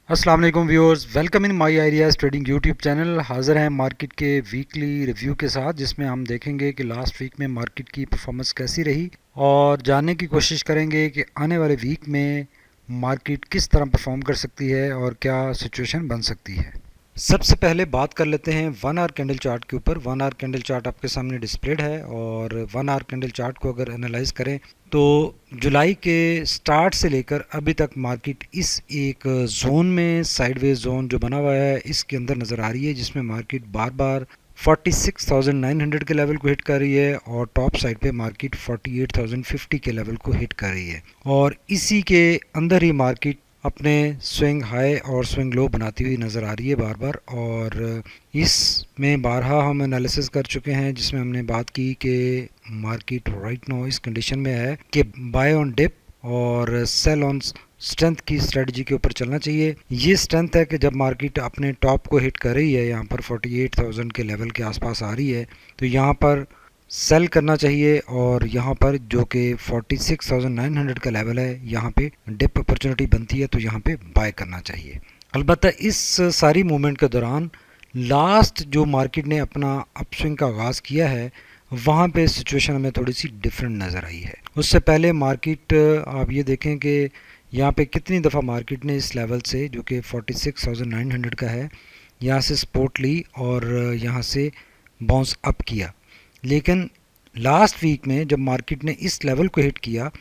अस्सलाम वालेकुम viewers, welcome in my ideas trading YouTube channel. हाज़िर हैं मार्केट के वीकली रिव्यू के साथ, जिसमें हम देखेंगे कि लास्ट वीक में मार्केट की परफॉर्मेंस कैसी रही और जानने की कोशिश करेंगे कि आने वाले वीक में मार्केट किस तरह परफॉर्म कर सकती है और क्या सिचुएशन बन सकती है। सबसे पहले बात कर लेते हैं 1 आवर कैंडल चार्ट के ऊपर। 1 आवर कैंडल चार्ट आपके सामने डिस्प्लेड है और 1 आवर कैंडल चार्ट को अगर एनालाइज करें तो जुलाई के स्टार्ट से लेकर अभी तक मार्केट इस एक जोन में, साइडवेज जोन जो बना हुआ है, इसके अंदर नज़र आ रही है, जिसमें मार्केट बार बार 46,900 के लेवल को हिट कर रही है और टॉप साइड पे मार्केट 48,050 के लेवल को हिट कर रही है और इसी के अंदर ही मार्केट अपने स्विंग हाई और स्विंग लो बनाती हुई नज़र आ रही है बार बार। और इसमें बारहा हम एनालिसिस कर चुके हैं, जिसमें हमने बात की कि मार्केट राइट नाउ इस कंडीशन में है कि बाय ऑन डिप और सेल ऑन स्ट्रेंथ की स्ट्रेटजी के ऊपर चलना चाहिए। ये स्ट्रेंथ है कि जब मार्केट अपने टॉप को हिट कर रही है, यहाँ पर 48,000 के लेवल के आसपास आ रही है, तो यहाँ पर सेल करना चाहिए और यहाँ पर जो कि 46,900 का लेवल है, यहाँ पे डिप अपॉर्चुनिटी बनती है तो यहाँ पे बाय करना चाहिए। अलबत्ता इस सारी मूवमेंट के दौरान लास्ट जो मार्केट ने अपना अपस्विंग का आगाज़ किया है, वहाँ पे सिचुएशन हमें थोड़ी सी डिफरेंट नज़र आई है। उससे पहले मार्केट आप ये देखें कि यहाँ पे कितनी दफ़ा मार्केट ने इस लेवल से, जो कि 46,900 का है, यहाँ से सपोर्ट ली और यहाँ से बाउंस अप किया। लेकिन लास्ट वीक में जब मार्केट ने इस लेवल को हिट किया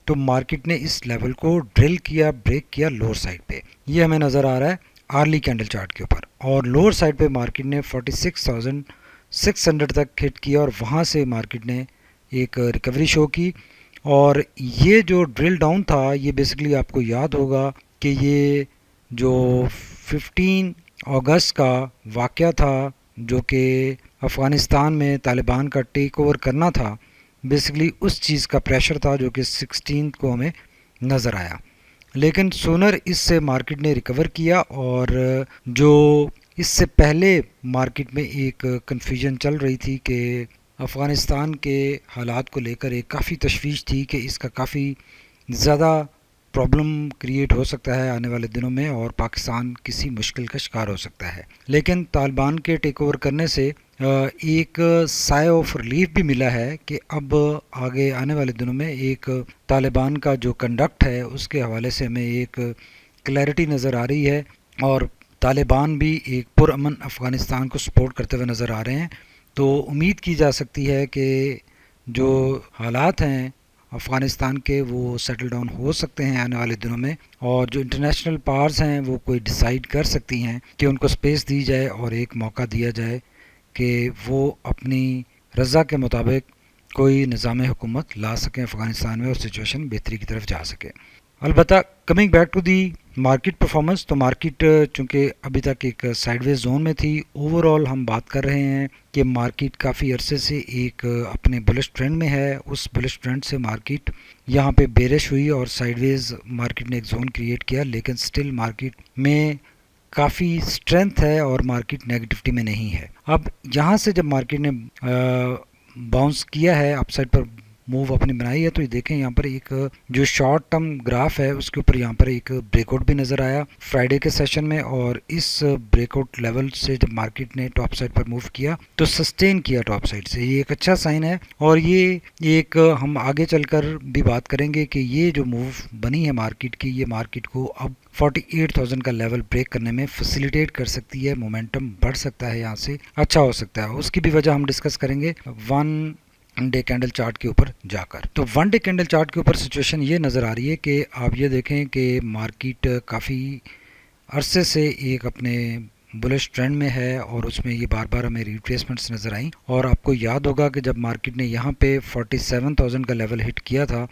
तो मार्केट ने इस लेवल को ड्रिल किया, ब्रेक किया लोअर साइड पे। ये हमें नज़र आ रहा है आर्ली कैंडल चार्ट के ऊपर, और लोअर साइड पे मार्केट ने 46,600 तक हिट किया और वहाँ से मार्केट ने एक रिकवरी शो की। और ये जो ड्रिल डाउन था, ये बेसिकली आपको याद होगा कि ये जो 15 अगस्त का वाक़या था, जो कि अफ़गानिस्तान में तालिबान का टेक ओवर करना था, बेसिकली उस चीज़ का प्रेशर था जो कि 16 को हमें नज़र आया। लेकिन सोनर इससे मार्केट ने रिकवर किया और जो इससे पहले मार्केट में एक कन्फ्यूजन चल रही थी कि अफ़गानिस्तान के हालात को लेकर एक काफ़ी तशवीश थी कि इसका काफ़ी ज़्यादा प्रॉब्लम क्रिएट हो सकता है आने वाले दिनों में और पाकिस्तान किसी मुश्किल का शिकार हो सकता है। लेकिन तालिबान के टेक ओवर करने से एक साय ऑफ रिलीफ भी मिला है कि अब आगे आने वाले दिनों में एक तालिबान का जो कंडक्ट है उसके हवाले से हमें एक क्लैरिटी नज़र आ रही है और तालिबान भी एक पुरअमन अफ़गानिस्तान को सपोर्ट करते हुए नज़र आ रहे हैं। तो उम्मीद की जा सकती है कि जो हालात हैं अफ़गानिस्तान के, वो सेटल डाउन हो सकते हैं आने वाले दिनों में, और जो इंटरनेशनल पावर्स हैं वो कोई डिसाइड कर सकती हैं कि उनको स्पेस दी जाए और एक मौका दिया जाए कि वो अपनी रज़ा के मुताबिक कोई निज़ाम हुकूमत ला सकें अफ़गानिस्तान में और सिचुएशन बेहतरी की तरफ जा सके। अलबत्ता coming back to the market performance, तो मार्केट चूँकि अभी तक एक साइडवेज जोन में थी, ओवरऑल हम बात कर रहे हैं कि मार्केट काफ़ी अरसे से एक अपने बुलिश ट्रेंड में है। उस बुलिश ट्रेंड से मार्केट यहाँ पे बेरिश हुई और साइडवेज मार्केट ने एक जोन क्रिएट किया, लेकिन स्टिल मार्केट में काफ़ी स्ट्रेंथ है और मार्केट नेगेटिविटी में नहीं है। अब यहाँ से जब मार्केट ने बाउंस किया है, अपसाइड पर मूव अपनी बनाई है, तो ये देखें यहाँ पर एक जो शॉर्ट टर्म ग्राफ है उसके ऊपर यहाँ पर एक ब्रेकआउट भी नज़र आया फ्राइडे के सेशन में, और इस ब्रेकआउट लेवल से जब मार्केट ने टॉप साइड पर मूव किया तो सस्टेन किया टॉप साइड से। ये एक अच्छा साइन है और ये एक हम आगे चलकर भी बात करेंगे कि ये जो मूव बनी है मार्केट की, ये मार्केट को अब 48,000 का लेवल ब्रेक करने में फैसिलिटेट कर सकती है। मोमेंटम बढ़ सकता है, यहाँ से अच्छा हो सकता है। उसकी भी वजह हम डिस्कस करेंगे वन डे कैंडल चार्ट के ऊपर जाकर। तो 1 डे कैंडल चार्ट के ऊपर सिचुएशन ये नज़र आ रही है कि आप ये देखें कि मार्केट काफ़ी अरसे से एक अपने बुलिश ट्रेंड में है और उसमें ये बार बार हमें रिट्रेसमेंट्स नज़र आई। और आपको याद होगा कि जब मार्केट ने यहाँ पे 47,000 का लेवल हिट किया था,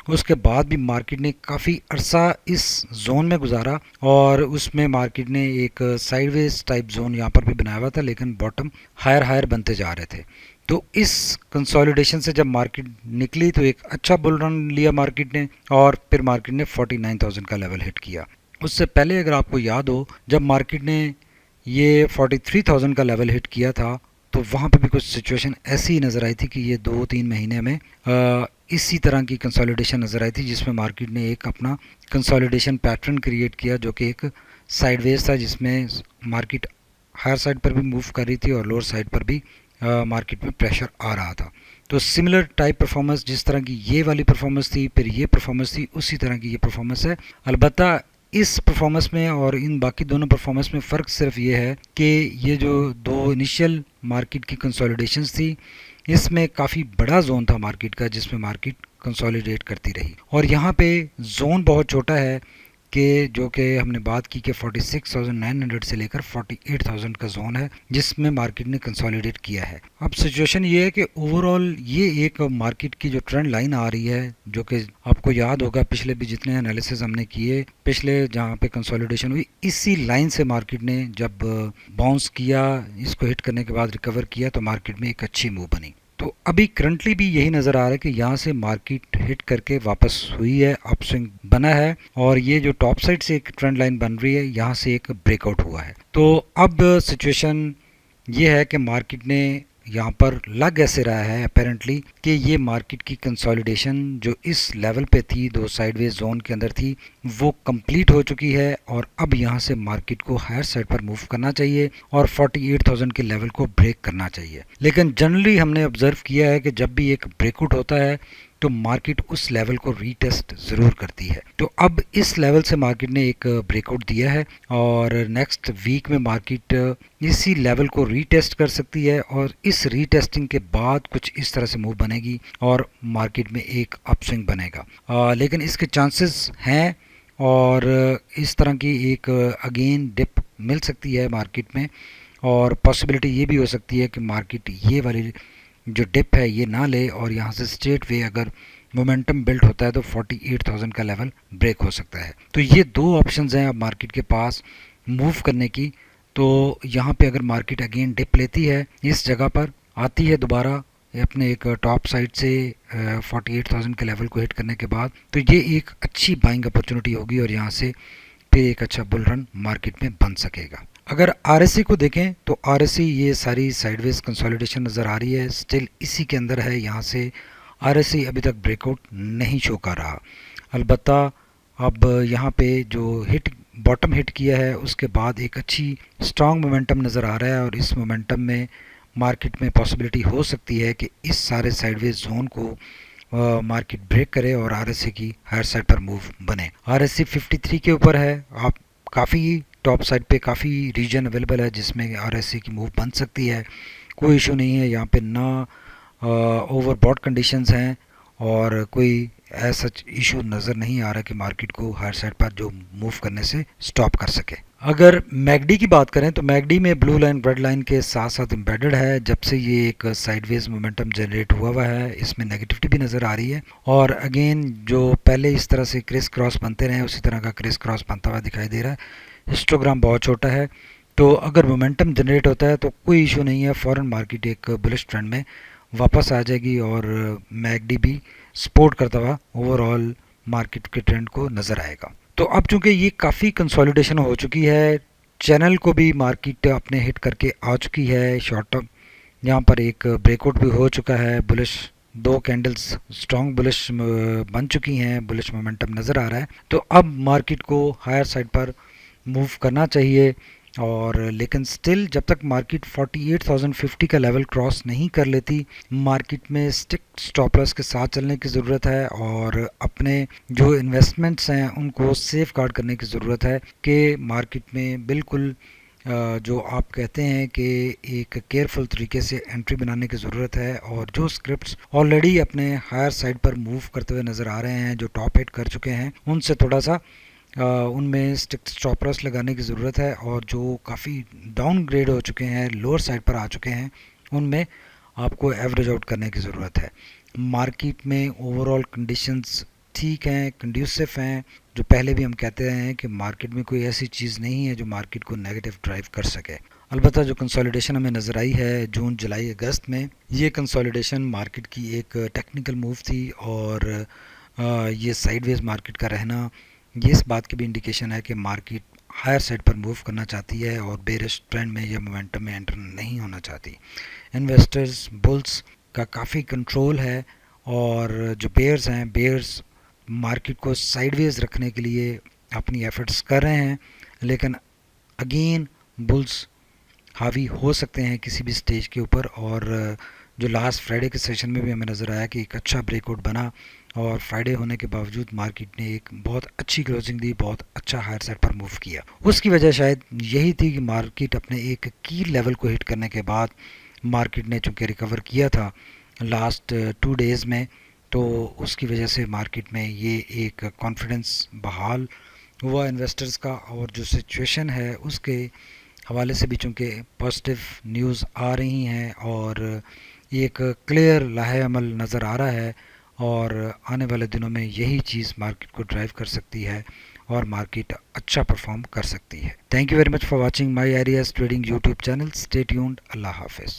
उसके बाद भी मार्केट ने काफ़ी अरसा इस जोन में गुजारा और उसमें मार्केट ने एक साइडवेज टाइप जोन यहाँ पर भी बनाया हुआ था, लेकिन बॉटम हायर हायर बनते जा रहे थे। तो इस कंसोलिडेशन से जब मार्केट निकली तो एक अच्छा बुल रन लिया मार्केट ने और फिर मार्केट ने 49,000 का लेवल हिट किया। उससे पहले अगर आपको याद हो, जब मार्केट ने ये 43,000 का लेवल हिट किया था तो वहाँ पे भी कुछ सिचुएशन ऐसी नज़र आई थी कि ये 2-3 महीने में इसी तरह की कंसोलिडेशन नज़र आई थी, जिसमें मार्केट ने एक अपना कंसोलिडेशन पैटर्न क्रिएट किया जो कि एक साइडवेज था जिसमें मार्केट हायर साइड पर भी मूव कर रही थी और लोअर साइड पर भी मार्केट में प्रेशर आ रहा था। तो सिमिलर टाइप परफॉर्मेंस, जिस तरह की ये वाली परफॉर्मेंस थी, फिर ये परफॉर्मेंस थी, उसी तरह की ये परफॉर्मेंस है। अलबत्ता इस परफॉर्मेंस में और इन बाकी दोनों परफॉर्मेंस में फ़र्क सिर्फ ये है कि ये जो दो इनिशियल मार्केट की कंसोलिडेशंस थी, इसमें काफ़ी बड़ा जोन था मार्केट का जिसमें मार्केट कंसोलिडेट करती रही, और यहाँ पे जोन बहुत छोटा है कि जो कि हमने बात की कि 46,900 से लेकर 48,000 का जोन है जिसमें मार्केट ने कंसोलिडेट किया है। अब सिचुएशन ये है कि ओवरऑल ये एक मार्केट की जो ट्रेंड लाइन आ रही है, जो कि आपको याद होगा पिछले भी जितने एनालिसिस हमने किए, पिछले जहाँ पे कंसोलिडेशन हुई, इसी लाइन से मार्केट ने जब बाउंस किया, इसको हिट करने के बाद रिकवर किया, तो मार्केट में एक अच्छी मूव बनी। तो अभी करंटली भी यही नज़र आ रहा है कि यहाँ से मार्केट हिट करके वापस हुई है, अपस्विंग बना है, और ये जो टॉप साइड से एक ट्रेंड लाइन बन रही है, यहाँ से एक ब्रेकआउट हुआ है। तो अब सिचुएशन ये है कि मार्केट ने यहाँ पर लग ऐसे रहा है अपेरेंटली कि ये मार्केट की कंसोलिडेशन जो इस लेवल पे थी, दो साइडवेज जोन के अंदर थी, वो कंप्लीट हो चुकी है, और अब यहाँ से मार्केट को हायर साइड पर मूव करना चाहिए और 48,000 के लेवल को ब्रेक करना चाहिए। लेकिन जनरली हमने ऑब्जर्व किया है कि जब भी एक ब्रेकआउट होता है तो मार्केट उस लेवल को रीटेस्ट ज़रूर करती है। तो अब इस लेवल से मार्केट ने एक ब्रेकआउट दिया है और नेक्स्ट वीक में मार्केट इसी लेवल को रीटेस्ट कर सकती है, और इस रीटेस्टिंग के बाद कुछ इस तरह से मूव बनेगी और मार्केट में एक अपस्विंग बनेगा। लेकिन इसके चांसेस हैं, और इस तरह की एक अगेन डिप मिल सकती है मार्केट में, और पॉसिबिलिटी ये भी हो सकती है कि मार्केट ये वाली जो डिप है ये ना ले और यहाँ से स्ट्रेट वे अगर मोमेंटम बिल्ड होता है तो 48,000 का लेवल ब्रेक हो सकता है। तो ये दो ऑप्शंस हैं अब मार्केट के पास मूव करने की। तो यहाँ पे अगर मार्केट अगेन डिप लेती है, इस जगह पर आती है दोबारा अपने एक टॉप साइड से 48,000 के लेवल को हिट करने के बाद, तो ये एक अच्छी बाइंग अपॉर्चुनिटी होगी और यहाँ से फिर एक अच्छा बुल रन मार्केट में बन सकेगा। अगर आरएससी को देखें तो आरएससी ये सारी साइडवेज कंसोलिडेशन नज़र आ रही है, स्टिल इसी के अंदर है। यहाँ से आरएससी अभी तक ब्रेकआउट नहीं शो कर रहा। अलबत्ता अब यहाँ पे जो हिट बॉटम हिट किया है उसके बाद एक अच्छी स्ट्रॉन्ग मोमेंटम नज़र आ रहा है, और इस मोमेंटम में मार्केट में पॉसिबिलिटी हो सकती है कि इस सारे साइडवेज जोन को मार्केट ब्रेक करे और आरएससी की हायर साइड पर मूव बने। आरएससी 53 के ऊपर है, आप काफ़ी टॉप साइड पे काफ़ी रीजन अवेलेबल है जिसमें आरएससी की मूव बन सकती है, कोई इशू नहीं है। यहाँ पे ना ओवरबॉट कंडीशंस हैं और कोई ऐसा इशू नज़र नहीं आ रहा कि मार्केट को हायर साइड पर जो मूव करने से स्टॉप कर सके। अगर मैगडी की बात करें तो मैगडी में ब्लू लाइन रेड लाइन के साथ साथ एम्बेडेड है। जब से ये एक साइडवेज मोमेंटम जनरेट हुआ है, इसमें नेगेटिविटी भी नज़र आ रही है, और अगेन जो पहले इस तरह से क्रिस क्रॉस बनते रहे उसी तरह का क्रिस क्रॉस बनता हुआ दिखाई दे रहा है। हिस्टोग्राम बहुत छोटा है, तो अगर मोमेंटम जनरेट होता है तो कोई इशू नहीं है, फ़ौरन मार्केट एक बुलिश ट्रेंड में वापस आ जाएगी और मैगडी भी सपोर्ट करता हुआ ओवरऑल मार्केट के ट्रेंड को नज़र आएगा। तो अब चूंकि ये काफ़ी कंसोलिडेशन हो चुकी है, चैनल को भी मार्केट अपने हिट करके आ चुकी है, शॉर्ट टर्म यहाँ पर एक ब्रेकआउट भी हो चुका है, बुलिश दो कैंडल्स स्ट्रॉन्ग बुलिश बन चुकी हैं, बुलिश मोमेंटम नज़र आ रहा है। तो अब मार्केट को हायर साइड पर मूव करना चाहिए, और लेकिन स्टिल जब तक मार्केट 48,050 का लेवल क्रॉस नहीं कर लेती, मार्केट में स्टिक स्टॉप लॉस के साथ चलने की ज़रूरत है, और अपने जो इन्वेस्टमेंट्स हैं उनको सेफ गार्ड करने की ज़रूरत है कि मार्केट में बिल्कुल जो आप कहते हैं कि एक केयरफुल तरीके से एंट्री बनाने की ज़रूरत है, और जो स्क्रिप्ट्स ऑलरेडी अपने हायर साइड पर मूव करते हुए नज़र आ रहे हैं, जो टॉप हिट कर चुके हैं, उनसे थोड़ा सा उनमें स्टिक स्टॉप लॉस लगाने की ज़रूरत है, और जो काफ़ी डाउन ग्रेड हो चुके हैं, लोअर साइड पर आ चुके हैं, उनमें आपको एवरेज आउट करने की ज़रूरत है। मार्केट में ओवरऑल कंडीशंस ठीक हैं, कंड्यूसिव हैं, जो पहले भी हम कहते रहे हैं कि मार्केट में कोई ऐसी चीज़ नहीं है जो मार्केट को नेगेटिव ड्राइव कर सके। अलबत्ता जो कंसोलिडेशन हमें नज़र आई है जून जुलाई अगस्त में, ये कंसोलिडेशन मार्केट की एक टेक्निकल मूव थी, और ये साइडवेज मार्केट का रहना ये इस बात की भी इंडिकेशन है कि मार्केट हायर साइड पर मूव करना चाहती है और बेरिश ट्रेंड में या मोमेंटम में एंटर नहीं होना चाहती। इन्वेस्टर्स बुल्स का काफ़ी कंट्रोल है, और जो बेयर्स हैं, बेयर्स मार्केट को साइडवेज रखने के लिए अपनी एफर्ट्स कर रहे हैं, लेकिन अगेन बुल्स हावी हो सकते हैं किसी भी स्टेज के ऊपर। और जो लास्ट फ्राइडे के सेशन में भी हमें नज़र आया कि एक अच्छा ब्रेकआउट बना और फ्राइडे होने के बावजूद मार्केट ने एक बहुत अच्छी क्लोजिंग दी, बहुत अच्छा हायर साइड पर मूव किया। उसकी वजह शायद यही थी कि मार्केट अपने एक की लेवल को हिट करने के बाद मार्केट ने चूँकि रिकवर किया था लास्ट 2 डेज़ में, तो उसकी वजह से मार्केट में ये एक कॉन्फिडेंस बहाल हुआ इन्वेस्टर्स का। और जो सिचुएशन है उसके हवाले से भी चूँकि पॉजिटिव न्यूज़ आ रही हैं और एक क्लियर लाहे अमल नज़र आ रहा है, और आने वाले दिनों में यही चीज़ मार्केट को ड्राइव कर सकती है और मार्केट अच्छा परफॉर्म कर सकती है। Thank you very much for watching my एरियाज trading YouTube channel. Stay tuned. अल्लाह हाफिज़।